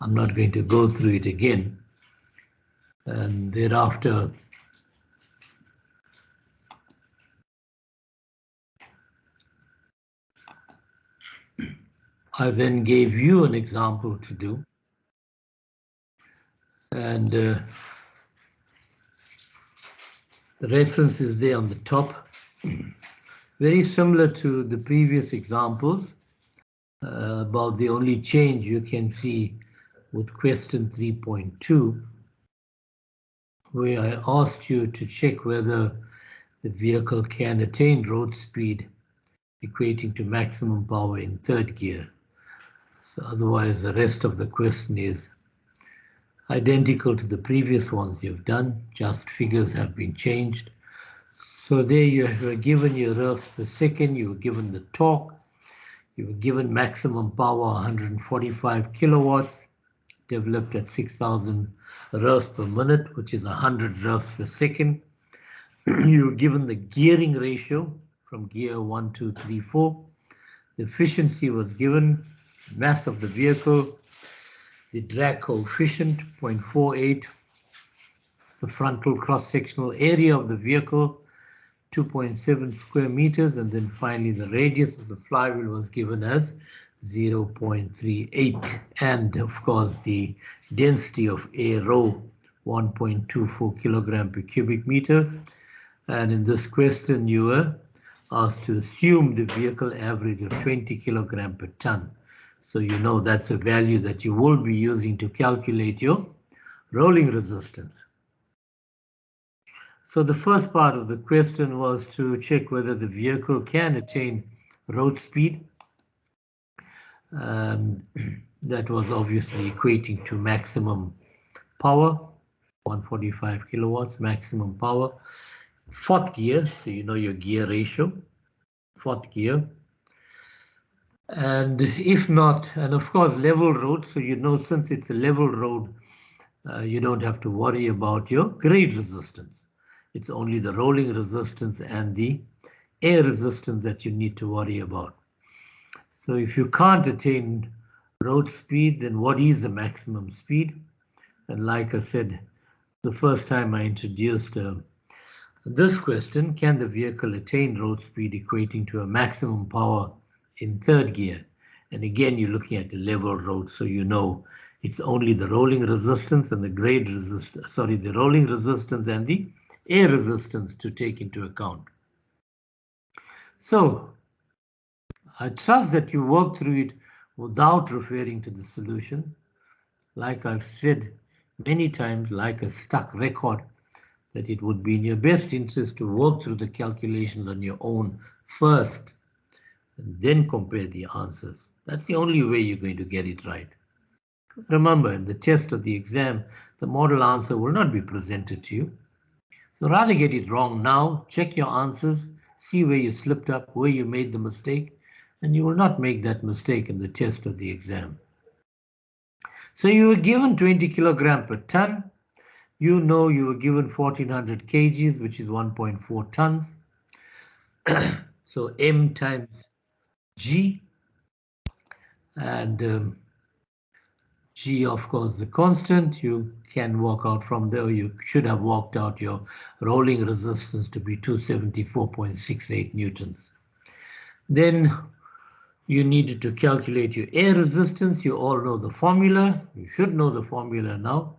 I'm not going to go through it again. And thereafter, I then gave you an example to do. And the reference is there on the top. Very similar to the previous examples, about the only change you can see with question 3.2, where I asked you to check whether the vehicle can attain road speed equating to maximum power in third gear. So otherwise, the rest of the question is identical to the previous ones you've done, just figures have been changed. So there you were given your revs per second, you were given the torque, you were given maximum power 145 kilowatts, developed at 6,000 revs per minute, which is 100 revs per second. You were given the gearing ratio from gear 1, 2, 3, 4. The efficiency was given, mass of the vehicle, the drag coefficient 0.48, the frontal cross-sectional area of the vehicle 2.7 square meters, and then finally the radius of the flywheel was given as 0.38, and of course the density of A rho 1.24 kilogram per cubic meter. And in this question you were asked to assume the vehicle average of 20 kilogram per ton. So you know that's a value that you will be using to calculate your rolling resistance. So the first part of the question was to check whether the vehicle can attain road speed. That was obviously equating to maximum power, 145 kilowatts, maximum power. Fourth gear, so you know your gear ratio, fourth gear. And if not, and of course level road, so you know since it's a level road, you don't have to worry about your grade resistance. It's only the rolling resistance and the air resistance that you need to worry about. So if you can't attain road speed, then what is the maximum speed? And like I said, the first time I introduced this question, can the vehicle attain road speed equating to a maximum power in third gear? And again, you're looking at the level road, so you know it's only the rolling resistance and the grade resistance, sorry, the rolling resistance and the air resistance to take into account. So I trust that you work through it without referring to the solution. Like I've said many times, like a stuck record, that it would be in your best interest to work through the calculations on your own first and then compare the answers. That's the only way you're going to get it right. Remember, in the test or the exam, the model answer will not be presented to you. So rather get it wrong now, check your answers, see where you slipped up, where you made the mistake, and you will not make that mistake in the test or the exam. So you were given 20 kilogram per ton. You know you were given 1400 kgs, which is 1.4 tons. So M times G, and G, of course, the constant. You can work out from there. You should have worked out your rolling resistance to be 274.68 newtons. Then you needed to calculate your air resistance. You all know the formula. You should know the formula now.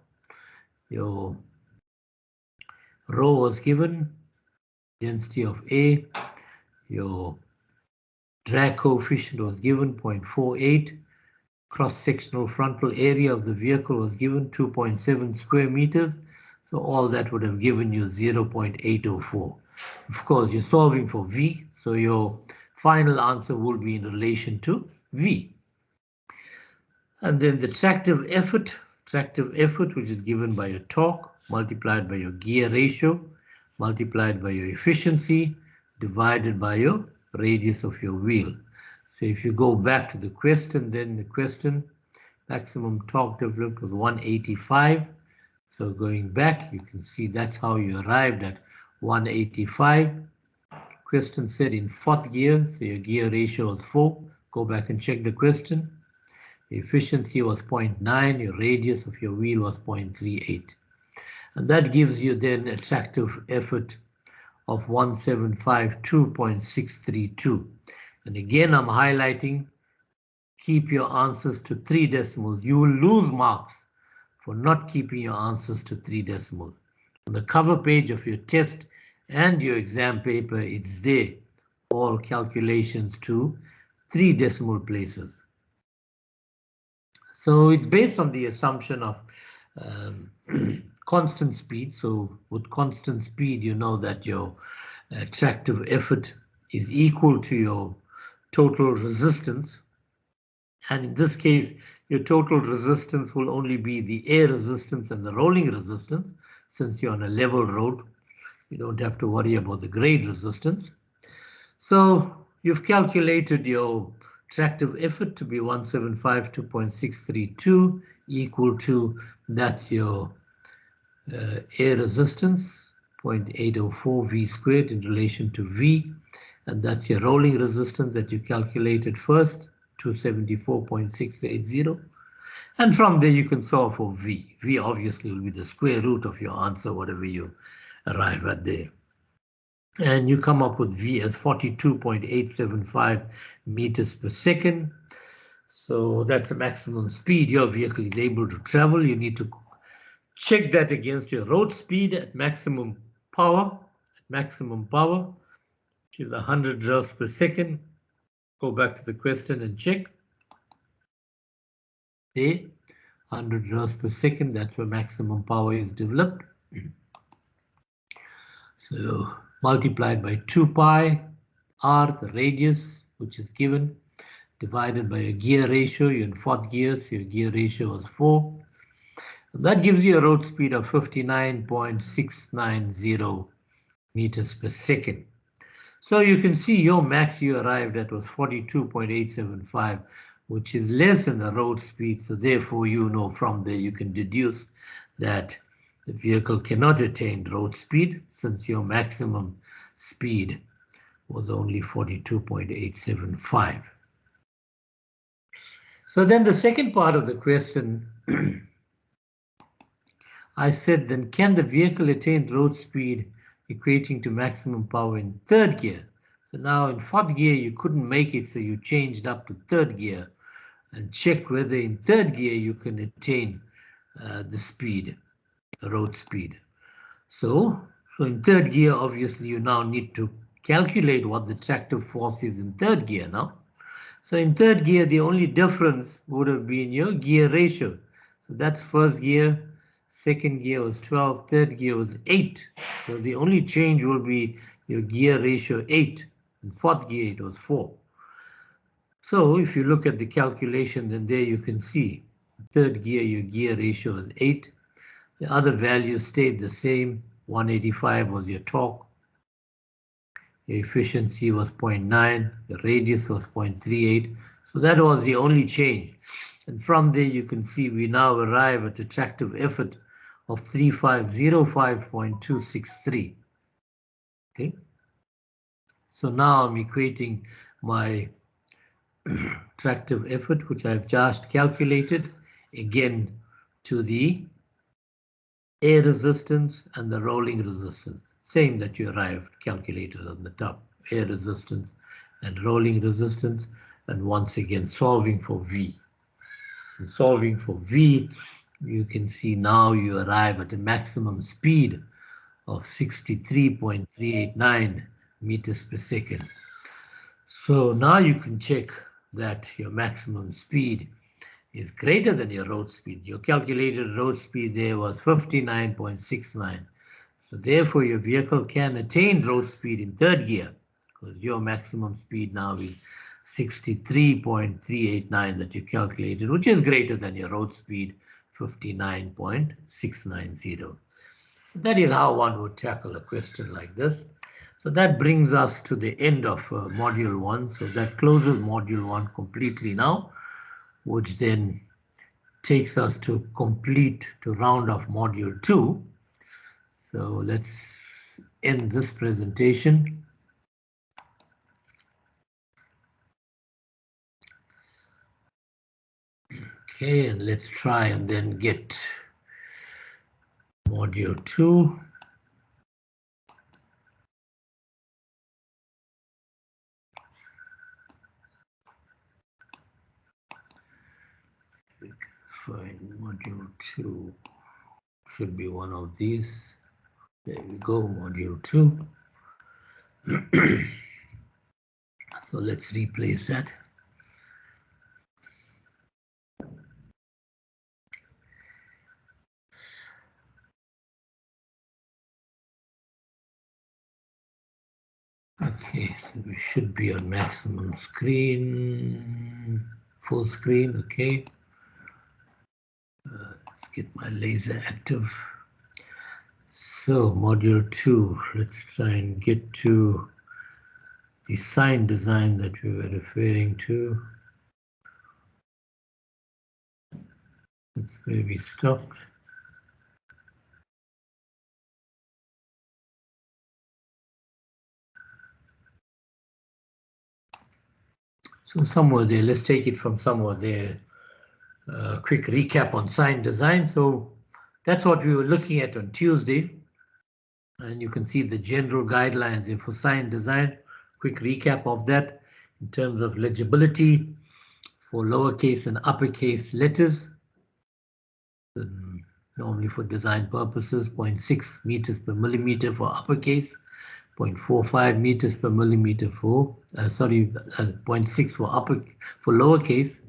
Your rho was given, density of A. Your drag coefficient was given, 0.48. Cross-sectional frontal area of the vehicle was given, 2.7 square meters. So all that would have given you 0.804. Of course, you're solving for V, so your final answer will be in relation to V. And then the tractive effort, which is given by your torque, multiplied by your gear ratio, multiplied by your efficiency, divided by your radius of your wheel. So if you go back to the question, then the question, maximum torque developed was 185. So going back, you can see that's how you arrived at 185. Question said in fourth gear, so your gear ratio was 4. Go back and check the question. Efficiency was 0.9, your radius of your wheel was 0.38. And that gives you then a tractive effort of 1752.632. And again, I'm highlighting, keep your answers to 3 decimals. You will lose marks for not keeping your answers to 3 decimals. On the cover page of your test and your exam paper, it's there, all calculations to 3 decimal places. So it's based on the assumption of constant speed. So with constant speed, you know that your tractive effort is equal to your total resistance. And in this case, your total resistance will only be the air resistance and the rolling resistance. Since you're on a level road, you don't have to worry about the grade resistance. So you've calculated your tractive effort to be 1752.632 equal to, that's your air resistance, 0.804 V squared in relation to V, and that's your rolling resistance that you calculated first, 274.680. And from there you can solve for V. V obviously will be the square root of your answer, whatever you arrive at there. And you come up with V as 42.875 meters per second. So that's the maximum speed your vehicle is able to travel. You need to check that against your road speed at maximum power, which is 100 revs per second. Go back to the question and check. There, 100 revs per second, that's where maximum power is developed. So multiplied by 2 pi r, the radius, which is given, divided by your gear ratio. You're in 4th gear, so your gear ratio was 4. And that gives you a road speed of 59.690 meters per second. So you can see your max you arrived at was 42.875, which is less than the road speed. So therefore, you know from there you can deduce that the vehicle cannot attain road speed since your maximum speed was only 42.875. So then the second part of the question, I said, then can the vehicle attain road speed equating to maximum power in 3rd gear? So now in 4th gear you couldn't make it, so you changed up to 3rd gear and check whether in 3rd gear you can attain the speed, the road speed. So in 3rd gear, obviously you now need to calculate what the tractive force is in 3rd gear now. So in 3rd gear, the only difference would have been your gear ratio. So that's 1st gear, 2nd gear was 12, 3rd gear was 8. So the only change will be your gear ratio 8. In 4th gear, it was 4. So if you look at the calculation, then there you can see 3rd gear, your gear ratio is 8. The other values stayed the same. 185 was your torque. Your efficiency was 0.9. Your radius was 0.38. So that was the only change. And from there you can see we now arrive at a tractive effort of 3505.263. Okay. So now I'm equating my tractive effort, which I've just calculated, again to the air resistance and the rolling resistance. Same that you arrived calculated on the top, air resistance and rolling resistance, and once again solving for V. And solving for V, you can see now you arrive at a maximum speed of 63.389 meters per second. So now you can check that your maximum speed is greater than your road speed. Your calculated road speed there was 59.69. So therefore your vehicle can attain road speed in 3rd gear because your maximum speed now is 63.389 that you calculated, which is greater than your road speed 59.690. So that is how one would tackle a question like this. So that brings us to the end of module 1. So that closes module 1 completely now, which then takes us to round off module 2. So let's end this presentation. Okay, and let's try and then get module 2. We can find module 2. Should be one of these. There we go, module 2. So let's replace that. Okay, so we should be on maximum screen, full screen, okay. Let's get my laser active. So module 2, let's try and get to the sign design that we were referring to. That's where we stopped. So somewhere there, let's take it from somewhere there. Quick recap on sign design. So that's what we were looking at on Tuesday. And you can see the general guidelines here for sign design. Quick recap of that in terms of legibility for lowercase and uppercase letters. Normally for design purposes, 0.6 meters per millimeter for uppercase, 0.45 meters per millimeter for, 0.6 for lowercase,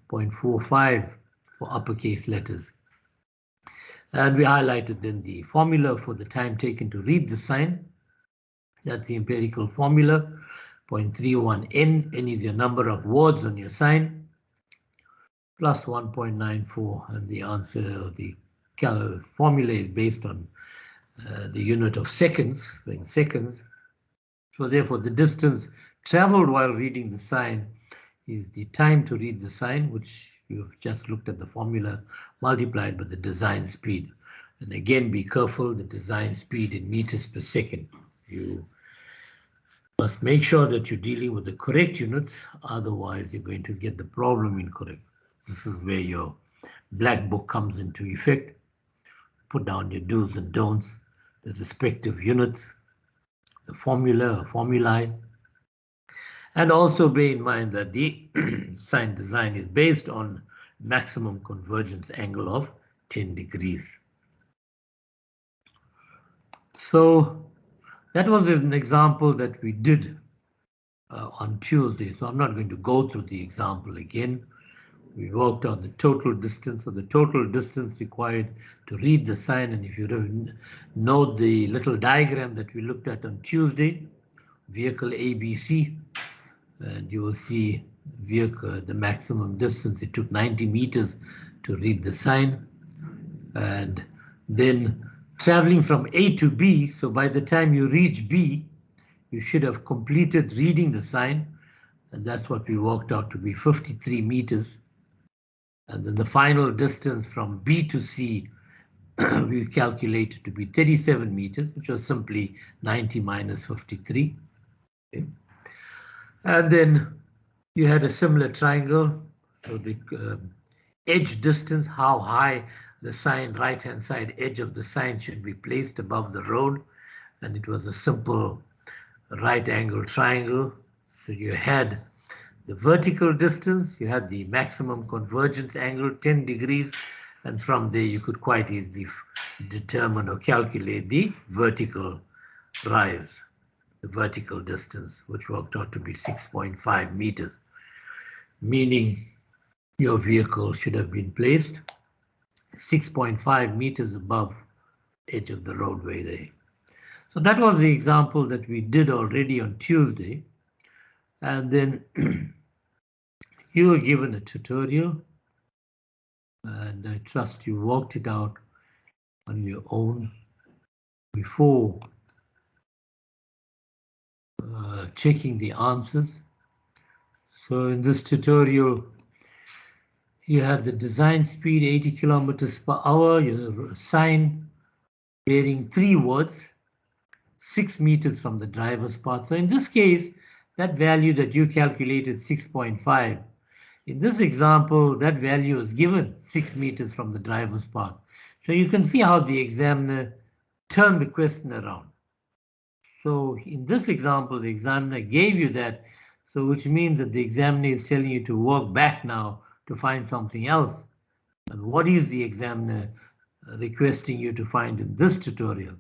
0.45 for uppercase letters. And we highlighted then the formula for the time taken to read the sign. That's the empirical formula, 0.31 n. N is your number of words on your sign, plus 1.94, and the answer, the formula is based on the unit of seconds, in seconds. So therefore, the distance traveled while reading the sign is the time to read the sign, which you've just looked at the formula, multiplied by the design speed. And again, be careful, the design speed in meters per second. You must make sure that you're dealing with the correct units, otherwise you're going to get the problem incorrect. This is where your black book comes into effect. Put down your do's and don'ts, the respective units, the formula or formulae. And also bear in mind that the sign design is based on maximum convergence angle of 10 degrees. So that was an example that we did on Tuesday. So I'm not going to go through the example again. We worked on the total distance, or the total distance required to read the sign. And if you note the little diagram that we looked at on Tuesday, vehicle ABC, and you will see vehicle, the maximum distance, it took 90 meters to read the sign. And then traveling from A to B, so by the time you reach B, you should have completed reading the sign, and that's what we worked out to be 53 meters. And then the final distance from B to C we calculated to be 37 meters, which was simply 90 minus 53. Okay. And then you had a similar triangle. So the edge distance, how high the sign, right-hand side edge of the sign should be placed above the road. And it was a simple right angle triangle. So you had the vertical distance, you had the maximum convergence angle, 10 degrees. And from there, you could quite easily determine or calculate the vertical rise, the vertical distance, which worked out to be 6.5 meters, meaning your vehicle should have been placed 6.5 meters above the edge of the roadway there. So that was the example that we did already on Tuesday. And then you were given a tutorial, and I trust you worked it out on your own before checking the answers. So in this tutorial, you have the design speed 80 kilometers per hour, your sign bearing 3 words, 6 meters from the driver's path. So in this case, that value that you calculated, 6.5, In this example, that value is given 6 meters from the driver's path. So you can see how the examiner turned the question around. So in this example, the examiner gave you that, so which means that the examiner is telling you to work back now to find something else. And what is the examiner requesting you to find in this tutorial?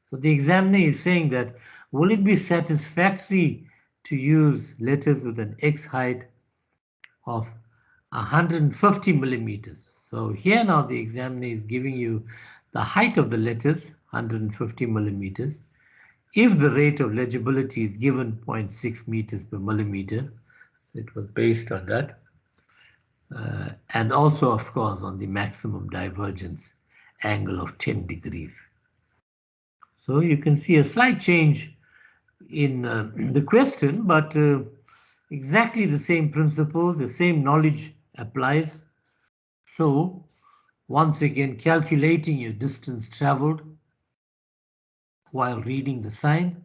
So the examiner is saying that, will it be satisfactory to use letters with an X height of 150 millimeters? So here now the examiner is giving you the height of the letters, 150 millimeters. If the rate of legibility is given 0.6 meters per millimeter, it was based on that. And also, of course, on the maximum divergence angle of 10 degrees. So you can see a slight change in the question, but exactly the same principles, the same knowledge applies. So once again, calculating your distance traveled while reading the sign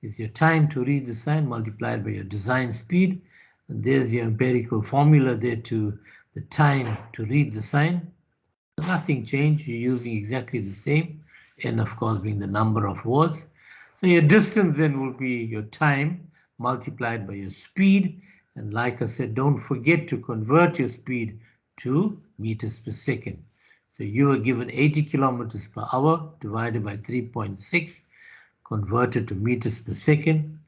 is your time to read the sign multiplied by your design speed. And there's your empirical formula there to the time to read the sign. Nothing changed, you're using exactly the same, n of course being the number of words. So your distance then will be your time multiplied by your speed. And like I said, don't forget to convert your speed to meters per second. So you are given 80 kilometers per hour divided by 3.6, converted to meters per second,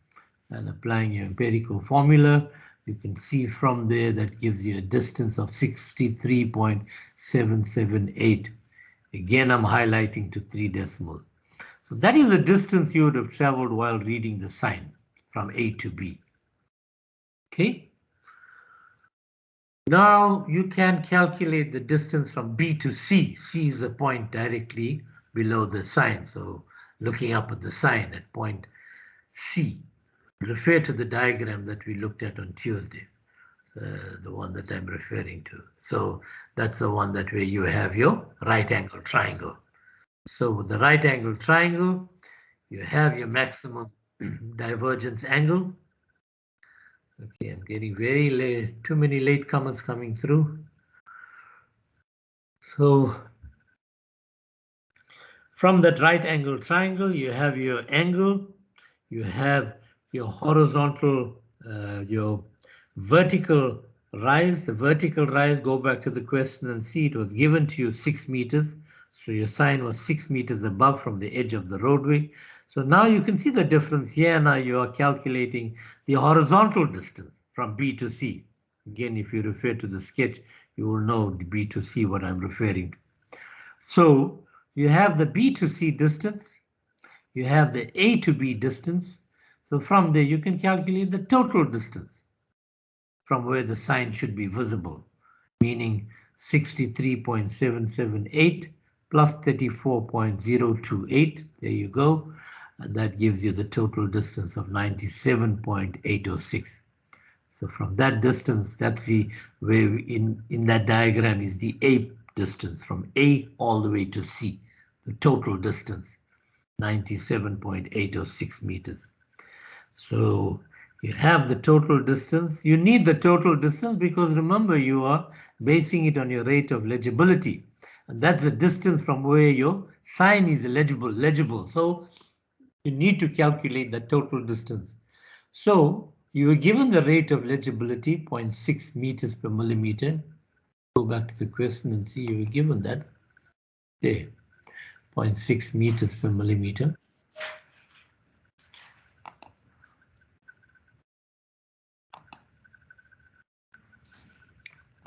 and applying your empirical formula, you can see from there that gives you a distance of 63.778. Again, I'm highlighting to 3 decimals. So that is the distance you would have traveled while reading the sign from A to B. Okay. Now you can calculate the distance from B to C. C is a point directly below the sign. So looking up at the sign at point C. Refer to the diagram that we looked at on Tuesday, the one that I'm referring to. So that's the one that where you have your right angle triangle. So with the right angle triangle, you have your maximum divergence angle. Okay, I'm getting very late, too many late comments coming through. So from that right angle triangle, you have your angle, you have your horizontal, your vertical rise. The vertical rise, go back to the question and see it was given to you 6 meters. So your sign was 6 meters above from the edge of the roadway. So now you can see the difference here. Now you are calculating the horizontal distance from B to C. Again, if you refer to the sketch, you will know the B to C what I'm referring to. So you have the B to C distance, you have the A to B distance. So from there you can calculate the total distance from where the sign should be visible, meaning 63.778 plus 34.028. There you go. And that gives you the total distance of 97.806. So from that distance, that's the where in that diagram is the A distance from A all the way to C, the total distance, 97.806 meters. So you have the total distance. You need the total distance because remember you are basing it on your rate of legibility. And that's the distance from where your sign is legible. So you need to calculate the total distance. So you were given the rate of legibility 0.6 meters per millimeter. Go back to the question and see you were given that. There, 0.6 meters per millimeter.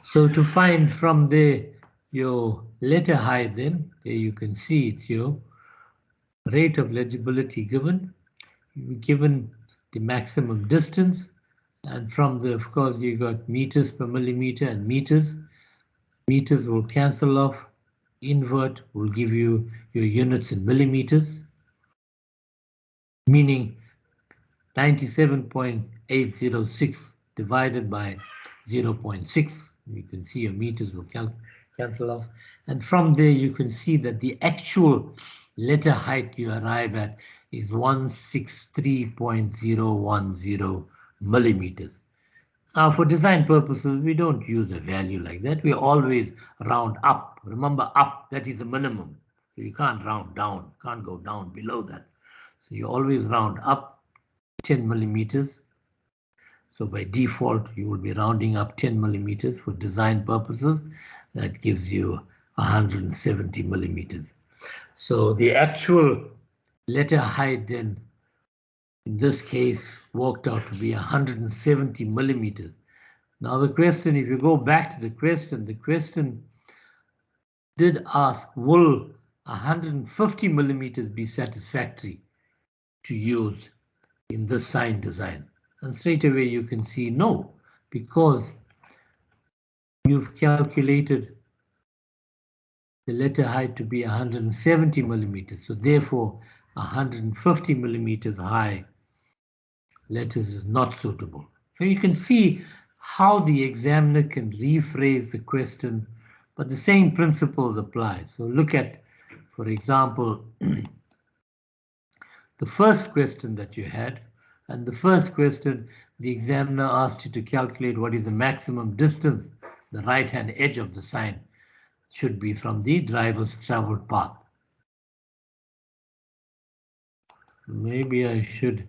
So to find from there your letter height, then there you can see it's your rate of legibility given. You were given the maximum distance, and from there, of course, you got meters per millimeter and meters. Meters will cancel off. Invert will give you your units in millimeters, meaning 97.806 divided by 0.6. You can see your meters will cancel off. And from there, you can see that the actual letter height you arrive at is 163.010 millimeters. For design purposes, we don't use a value like that. We always round up. Remember, up, that is the minimum. So you can't round down, can't go down below that. So you always round up 10 millimeters. So by default, you will be rounding up 10 millimeters for design purposes. That gives you 170 millimeters. So the actual letter height then, in this case, worked out to be 170 millimeters. Now the question, if you go back to the question did ask, will 150 millimeters be satisfactory to use in this sign design? And straight away you can see no, because you've calculated the letter height to be 170 millimeters. So therefore 150 millimeters high letters is not suitable. So you can see how the examiner can rephrase the question, but the same principles apply. So look at, for example, the first question that you had, and the first question, the examiner asked you to calculate what is the maximum distance the right-hand edge of the sign should be from the driver's traveled path. Maybe I should,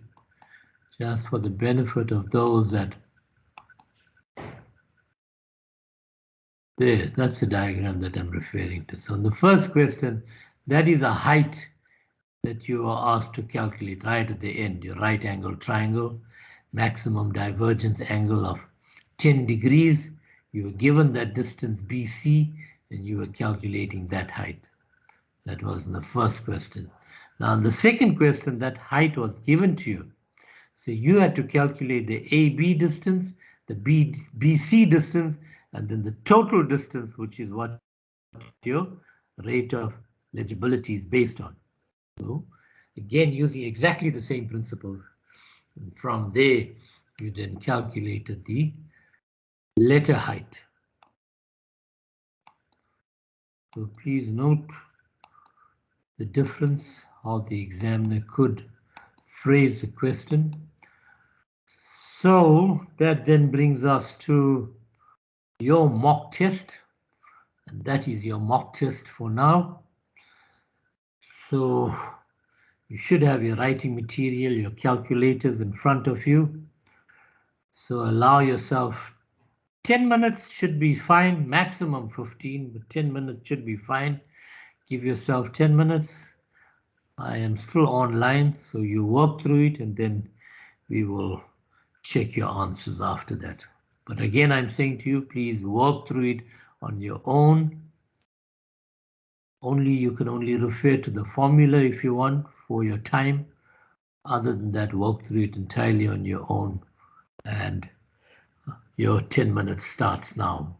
just for the benefit of those that there, that's the diagram that I'm referring to. So the first question, that is a height that you are asked to calculate right at the end, your right angle triangle, maximum divergence angle of 10 degrees. You were given that distance BC and you were calculating that height. That was in the first question. Now in the second question, that height was given to you. So you had to calculate the AB distance, the BC distance, and then the total distance, which is what your rate of legibility is based on. So again, using exactly the same principles. And from there, you then calculated the letter height. So please note the difference, how the examiner could phrase the question. So that then brings us to your mock test, and that is your mock test for now. So you should have your writing material, your calculators in front of you. So allow yourself 10 minutes should be fine, maximum 15, but 10 minutes should be fine. Give yourself 10 minutes. I am still online, so you work through it and then we will check your answers after that. But again, I'm saying to you, please work through it on your own. You can only refer to the formula if you want for your time. Other than that, work through it entirely on your own. And your 10 minutes starts now.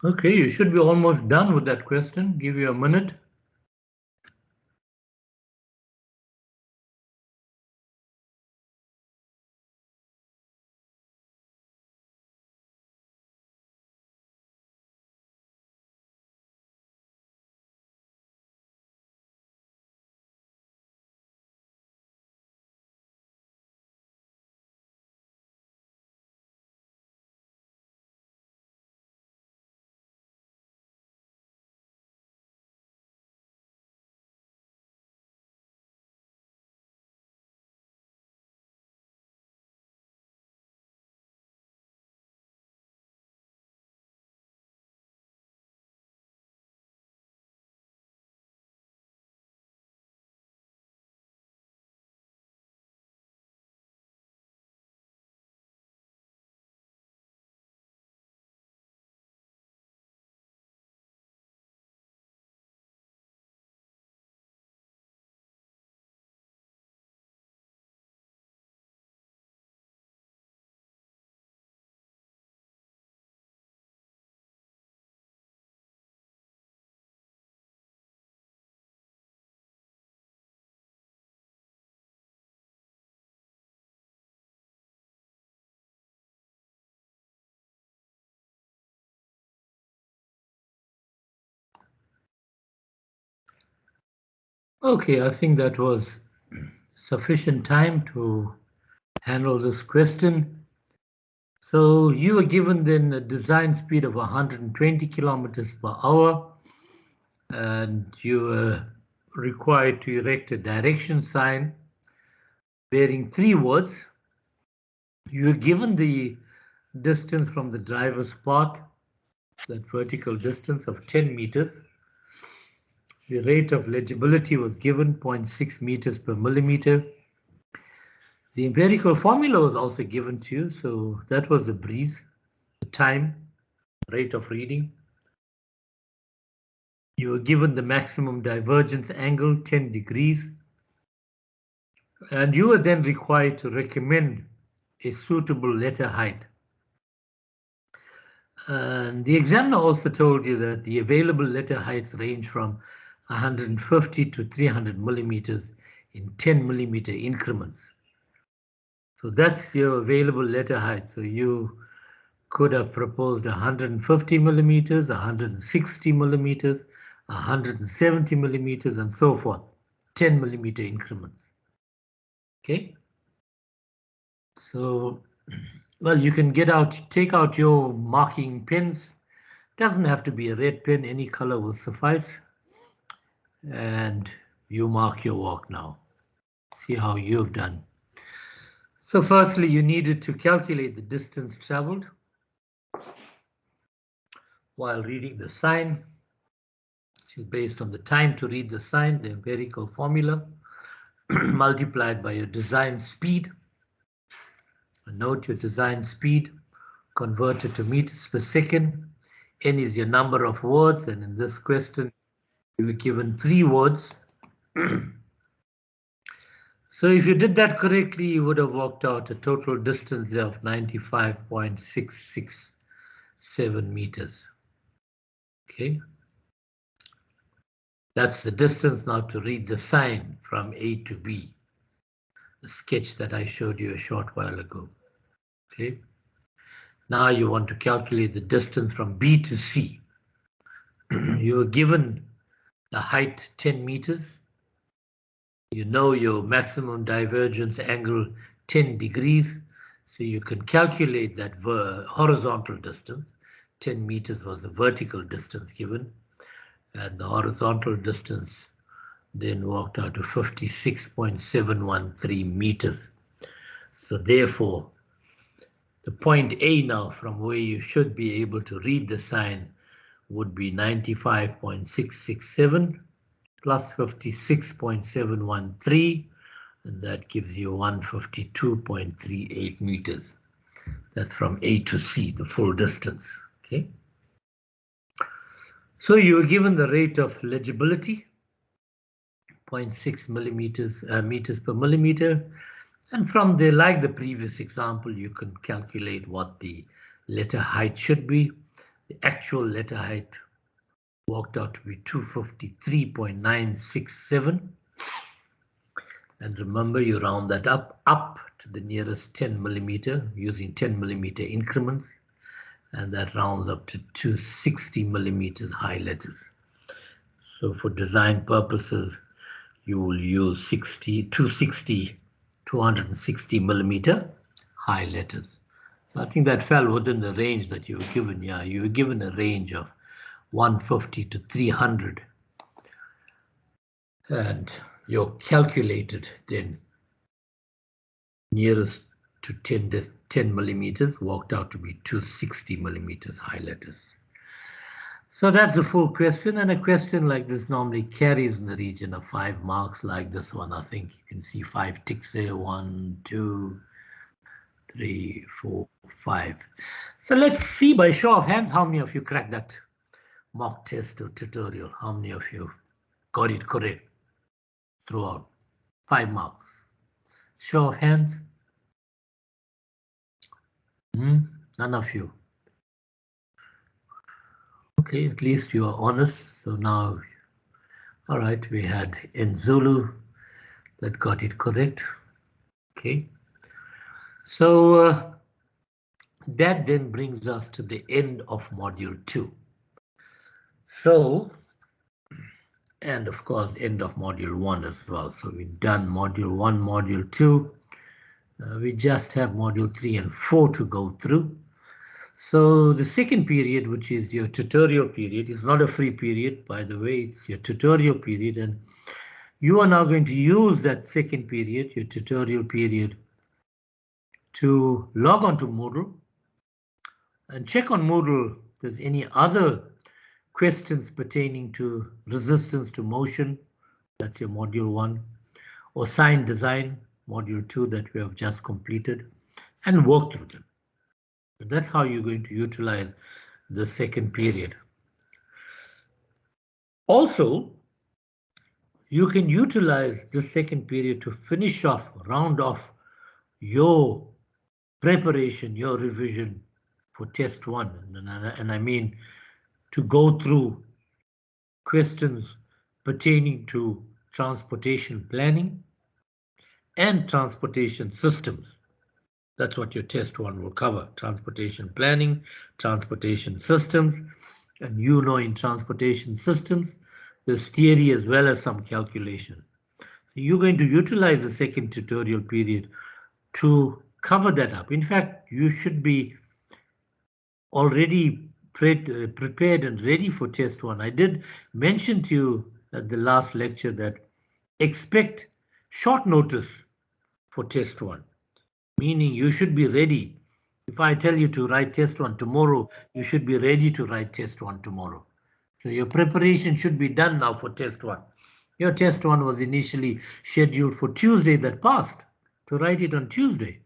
Okay, you should be almost done with that question. Give you a minute. Okay, I think that was sufficient time to handle this question. So you were given then a design speed of 120 kilometers per hour, and you were required to erect a direction sign bearing 3 words. You were given the distance from the driver's path, that vertical distance of 10 meters. The rate of legibility was given 0.6 meters per millimeter. The empirical formula was also given to you, so that was a breeze. The time, rate of reading. You were given the maximum divergence angle, 10 degrees, and you were then required to recommend a suitable letter height. And the examiner also told you that the available letter heights range from 150 to 300 millimeters in 10 millimeter increments. So that's your available letter height. So you could have proposed 150 millimeters, 160 millimeters, 170 millimeters, and so forth, 10 millimeter increments. Okay. So, well, you can take out your marking pens. Doesn't have to be a red pen, any color will suffice. And you mark your walk now. See how you've done. So firstly, you needed to calculate the distance traveled while reading the sign, which is based on the time to read the sign, the empirical formula, multiplied by your design speed. Note your design speed converted to meters per second. N is your number of words, and in this question, you were given 3 words. So if you did that correctly, you would have worked out a total distance of 95.667 meters. Okay. That's the distance now to read the sign from A to B, the sketch that I showed you a short while ago. Okay. Now you want to calculate the distance from B to C. You were given the height 10 meters. You know your maximum divergence angle 10 degrees. So you can calculate that horizontal distance. 10 meters was the vertical distance given. And the horizontal distance then worked out to 56.713 meters. So therefore, the point A now from where you should be able to read the sign would be 95.667 plus 56.713, and that gives you 152.38 meters. That's from A to C, the full distance. Okay. So you were given the rate of legibility, 0.6 meters per millimeter. And from there, like the previous example, you can calculate what the letter height should be. The actual letter height worked out to be 253.967. And remember, you round that up to the nearest 10 millimeter using 10 millimeter increments. And that rounds up to 260 millimeters high letters. So for design purposes, you will use 260 millimeter high letters. So I think that fell within the range that you were given. Yeah, you were given a range of 150 to 300. And your calculated then nearest to 10 millimeters worked out to be 260 millimeters high letters. So that's the full question, and a question like this normally carries in the region of 5 marks. Like this one, I think you can see 5 ticks there, 1, 2, 3, 4, 5. So let's see by show of hands how many of you cracked that mock test or tutorial. How many of you got it correct throughout? 5 marks. Show of hands. None of you. Okay, at least you are honest. So now, all right, we had Nzulu that got it correct. Okay. So that then brings us to the end of module 2. So, and of course, end of module 1 as well. So we've done module 1, module 2. We just have module 3 and 4 to go through. So the second period, which is your tutorial period, is not a free period, by the way, it's your tutorial period. And you are now going to use that second period, your tutorial period, to log on to Moodle and check on Moodle if there's any other questions pertaining to resistance to motion, that's your module 1, or sign design, module 2 that we have just completed, and work through them. So that's how you're going to utilize the second period. Also, you can utilize this second period to finish off, round off your preparation, your revision for test 1. And I mean to go through questions pertaining to transportation planning and transportation systems. That's what your test 1 will cover: transportation planning, transportation systems. And you know, in transportation systems, there's theory as well as some calculation. So you're going to utilize the second tutorial period to cover that up. In fact, you should be already prepared and ready for test 1. I did mention to you at the last lecture that expect short notice for test 1, meaning you should be ready. If I tell you to write test 1 tomorrow, you should be ready to write test 1 tomorrow. So your preparation should be done now for test 1. Your test 1 was initially scheduled for Tuesday that passed, to write it on Tuesday.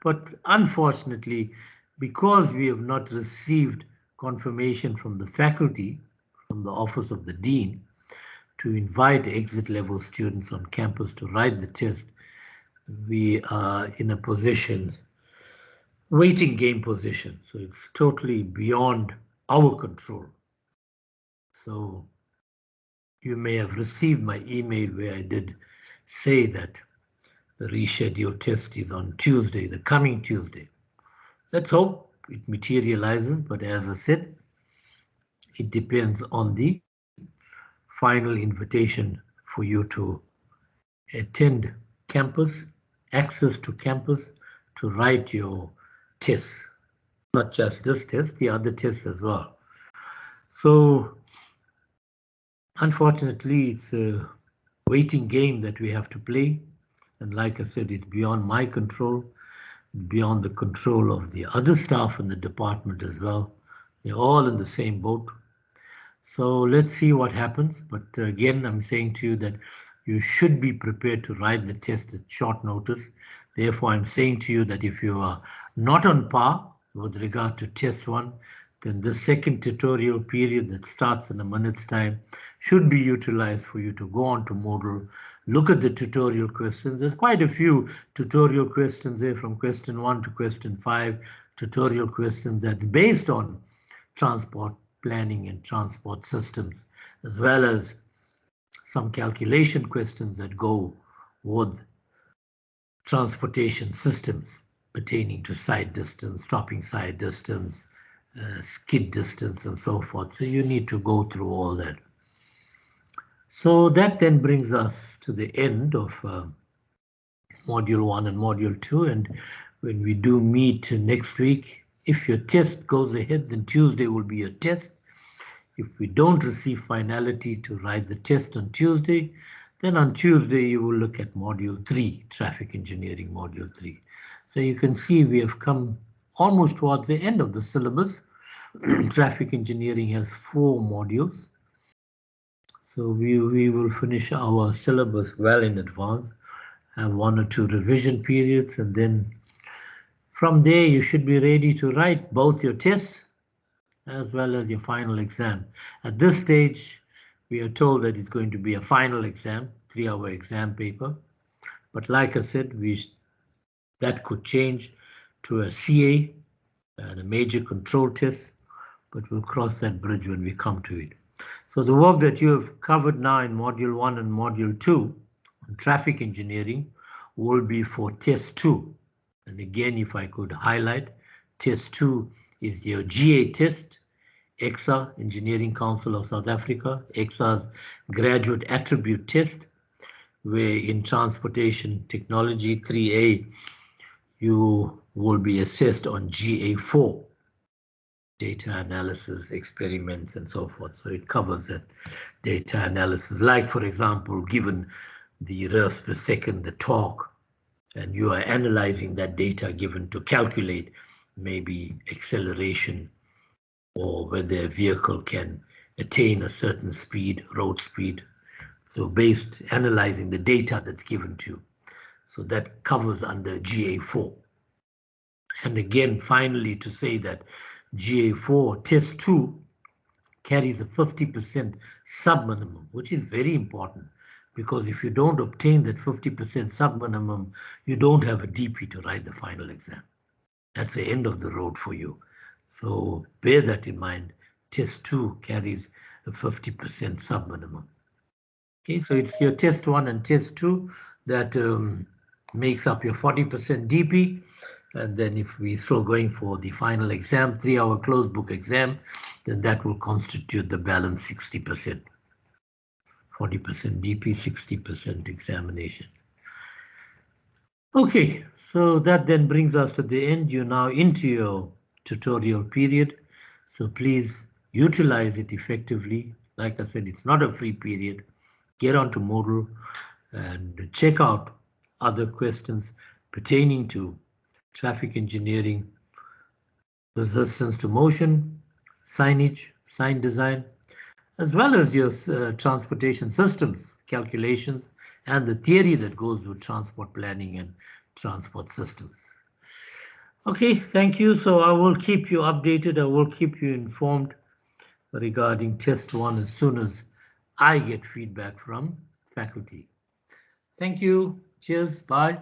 But unfortunately, because we have not received confirmation from the faculty, from the office of the dean, to invite exit level students on campus to write the test, we are in a position, waiting game position. So it's totally beyond our control. So you may have received my email where I did say that the rescheduled test is on Tuesday, the coming Tuesday. Let's hope it materializes, but as I said, it depends on the final invitation for you to attend campus, access to campus, to write your tests. Not just this test, the other tests as well. So unfortunately, it's a waiting game that we have to play. And like I said, it's beyond my control, beyond the control of the other staff in the department as well. They're all in the same boat. So let's see what happens. But again, I'm saying to you that you should be prepared to write the test at short notice. Therefore, I'm saying to you that if you are not on par with regard to test 1, then the second tutorial period that starts in a minute's time should be utilized for you to go on to Moodle, look at the tutorial questions. There's quite a few tutorial questions there from question 1 to question 5, tutorial questions that's based on transport planning and transport systems, as well as some calculation questions that go with transportation systems pertaining to side distance, stopping side distance, skid distance, and so forth. So you need to go through all that. So that then brings us to the end of Module 1 and Module 2. And when we do meet next week, if your test goes ahead, then Tuesday will be your test. If we don't receive finality to write the test on Tuesday, then on Tuesday you will look at Module 3, Traffic Engineering Module 3. So you can see we have come almost towards the end of the syllabus. Traffic engineering has 4 modules. So we will finish our syllabus well in advance, have 1 or 2 revision periods, and then from there you should be ready to write both your tests as well as your final exam. At this stage, we are told that it's going to be a final exam, 3-hour exam paper. But like I said, that could change to a CA and a major control test, but we'll cross that bridge when we come to it. So the work that you have covered now in Module 1 and Module 2 on traffic engineering will be for Test 2. And again, if I could highlight, Test 2 is your GA test, EXA, Engineering Council of South Africa, EXA's Graduate Attribute Test, where in Transportation Technology 3A, you will be assessed on GA4, data analysis, experiments, and so forth. So it covers that data analysis. Like, for example, given the reverse per second, the torque, and you are analyzing that data given to calculate maybe acceleration or whether a vehicle can attain a certain speed, road speed. So based analyzing the data that's given to you. So that covers under GA4. And again, finally, to say that GA4 test 2 carries a 50% sub-minimum, which is very important, because if you don't obtain that 50% sub-minimum, you don't have a DP to write the final exam. That's the end of the road for you. So bear that in mind. Test 2 carries a 50% sub-minimum. Okay, so it's your test 1 and test 2 that makes up your 40% DP. And then if we're still going for the final exam, 3-hour closed book exam, then that will constitute the balance 60%. 40% DP, 60% examination. Okay, so that then brings us to the end. You're now into your tutorial period. So please utilize it effectively. Like I said, it's not a free period. Get onto Moodle and check out other questions pertaining to traffic engineering, resistance to motion, signage, sign design, as well as your transportation systems calculations and the theory that goes with transport planning and transport systems. Okay, thank you. So I will keep you updated. I will keep you informed regarding test 1 as soon as I get feedback from faculty. Thank you. Cheers. Bye.